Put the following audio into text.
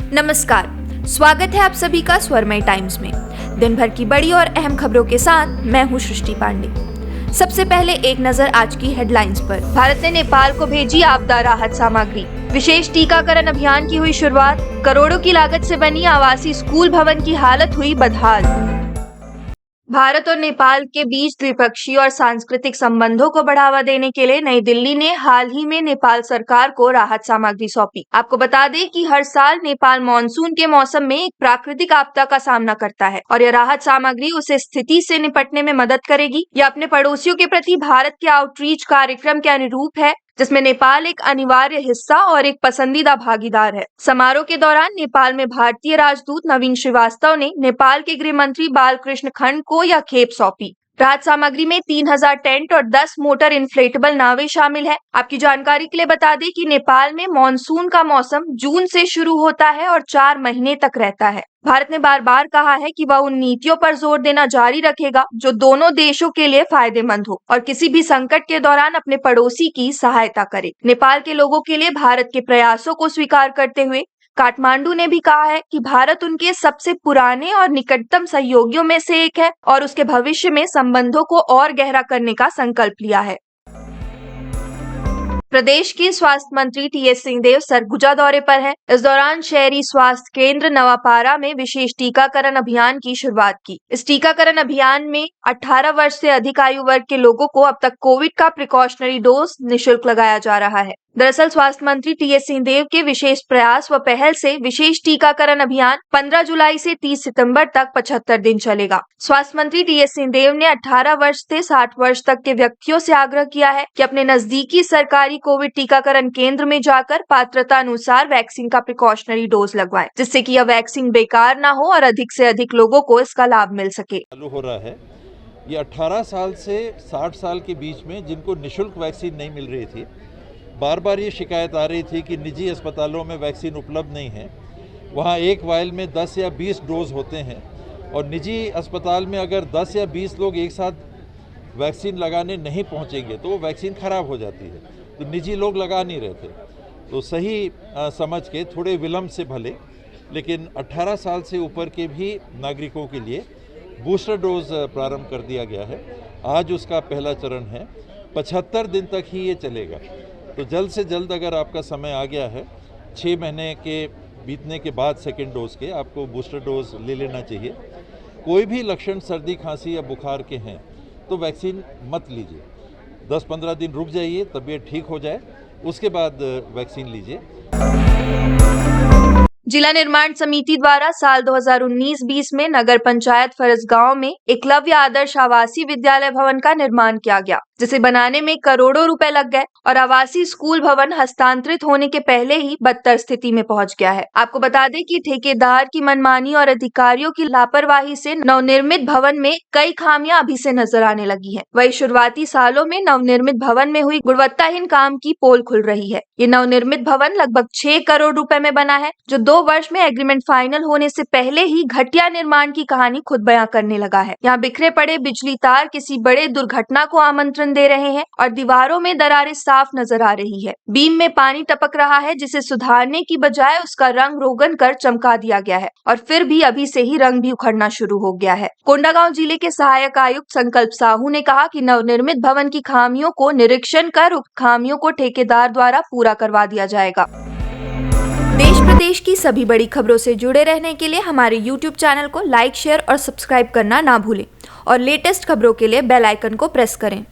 नमस्कार, स्वागत है आप सभी का स्वरमय टाइम्स में। दिन भर की बड़ी और अहम खबरों के साथ मैं हूं सृष्टि पांडे। सबसे पहले एक नजर आज की हेडलाइंस पर। भारत ने नेपाल को भेजी आपदा राहत सामग्री। विशेष टीकाकरण अभियान की हुई शुरुआत। करोड़ों की लागत से बनी आवासीय स्कूल भवन की हालत हुई बदहाल। भारत और नेपाल के बीच द्विपक्षीय और सांस्कृतिक संबंधों को बढ़ावा देने के लिए नई दिल्ली ने हाल ही में नेपाल सरकार को राहत सामग्री सौंपी। आपको बता दें कि हर साल नेपाल मानसून के मौसम में एक प्राकृतिक आपदा का सामना करता है और यह राहत सामग्री उसे स्थिति से निपटने में मदद करेगी। यह अपने पड़ोसियों के प्रति भारत के आउटरीच कार्यक्रम के अनुरूप है, जिसमें नेपाल एक अनिवार्य हिस्सा और एक पसंदीदा भागीदार है। समारोह के दौरान नेपाल में भारतीय राजदूत नवीन श्रीवास्तव ने नेपाल के गृह मंत्री बालकृष्ण खंड को यह खेप सौंपी। राहत सामग्री में 3000 टेंट और 10 मोटर इन्फ्लेटेबल नावें शामिल है। आपकी जानकारी के लिए बता दें कि नेपाल में मानसून का मौसम जून से शुरू होता है और 4 महीने तक रहता है। भारत ने बार बार कहा है कि वह उन नीतियों पर जोर देना जारी रखेगा जो दोनों देशों के लिए फायदेमंद हो और किसी भी संकट के दौरान अपने पड़ोसी की सहायता करे। नेपाल के लोगों के लिए भारत के प्रयासों को स्वीकार करते हुए काठमांडू ने भी कहा है कि भारत उनके सबसे पुराने और निकटतम सहयोगियों में से एक है और उसके भविष्य में संबंधों को और गहरा करने का संकल्प लिया है। प्रदेश के स्वास्थ्य मंत्री टीएस सिंहदेव सरगुजा दौरे पर हैं। इस दौरान शहरी स्वास्थ्य केंद्र नवापारा में विशेष टीकाकरण अभियान की शुरुआत की। इस टीकाकरण अभियान में 18 वर्ष से अधिक आयु वर्ग के लोगों को अब तक कोविड का प्रिकॉशनरी डोज निःशुल्क लगाया जा रहा है। दरअसल स्वास्थ्य मंत्री टीएस सिंहदेव के विशेष प्रयास व पहल से विशेष टीकाकरण अभियान 15 जुलाई से 30 सितंबर तक 75 दिन चलेगा। स्वास्थ्य मंत्री टीएस सिंहदेव ने 18 वर्ष से 60 वर्ष तक के व्यक्तियों से आग्रह किया है कि अपने नजदीकी सरकारी कोविड टीकाकरण केंद्र में जाकर पात्रता अनुसार वैक्सीन का प्रिकॉशनरी डोज लगवाएं, जिससे कि यह वैक्सीन बेकार न हो और अधिक से अधिक लोगों को इसका लाभ मिल सके। चालू हो रहा है। ये 18 साल से 60 साल के बीच में जिनको निःशुल्क वैक्सीन नहीं मिल रही थी, बार बार ये शिकायत आ रही थी कि निजी अस्पतालों में वैक्सीन उपलब्ध नहीं है। वहाँ एक वायल में 10 या 20 डोज होते हैं और निजी अस्पताल में अगर 10 या 20 लोग एक साथ वैक्सीन लगाने नहीं पहुँचेंगे तो वो वैक्सीन ख़राब हो जाती है, तो निजी लोग लगा नहीं रहे थे। तो सही समझ के थोड़े विलम्ब से भले, लेकिन 18 साल से ऊपर के भी नागरिकों के लिए बूस्टर डोज प्रारंभ कर दिया गया है। आज उसका पहला चरण है। 75 दिन तक ही ये चलेगा। तो जल्द से जल्द अगर आपका समय आ गया है, 6 महीने के बीतने के बाद सेकेंड डोज के आपको बूस्टर डोज ले लेना चाहिए। कोई भी लक्षण सर्दी खांसी या बुखार के हैं तो वैक्सीन मत लीजिए। 10-15 दिन रुक जाइए, तबीयत ठीक हो जाए, उसके बाद वैक्सीन लीजिए। जिला निर्माण समिति द्वारा साल 2019-20 में नगर पंचायत फरसगांव में एकलव्य आदर्श आवासीय विद्यालय भवन का निर्माण किया गया, जिसे बनाने में करोड़ों रुपए लग गए और आवासीय स्कूल भवन हस्तांतरित होने के पहले ही बदतर स्थिति में पहुंच गया है। आपको बता दें कि ठेकेदार की मनमानी और अधिकारियों की लापरवाही से नवनिर्मित भवन में कई खामियां अभी से नजर आने लगी है। वही शुरुआती सालों में नवनिर्मित भवन में हुई गुणवत्ताहीन काम की पोल खुल रही है। ये नवनिर्मित भवन लगभग 6 करोड़ रुपए में बना है, जो 2 वर्ष में एग्रीमेंट फाइनल होने से पहले ही घटिया निर्माण की कहानी खुद बयां करने लगा है। यहाँ बिखरे पड़े बिजली तार किसी बड़े दुर्घटना को आमंत्रण दे रहे हैं और दीवारों में दरारें साफ नजर आ रही है। बीम में पानी टपक रहा है, जिसे सुधारने की बजाय उसका रंग रोगन कर चमका दिया गया है और फिर भी अभी से ही रंग भी उखड़ना शुरू हो गया है। कोंडागांव जिले के सहायक आयुक्त संकल्प साहू ने कहा कि नवनिर्मित भवन की खामियों को निरीक्षण कर उक्त खामियों को ठेकेदार द्वारा पूरा करवा दिया जाएगा। देश प्रदेश की सभी बड़ी खबरों से जुड़े रहने के लिए हमारे YouTube चैनल को लाइक, शेयर और सब्सक्राइब करना ना भूलें और लेटेस्ट खबरों के लिए बेल आइकन को प्रेस करें।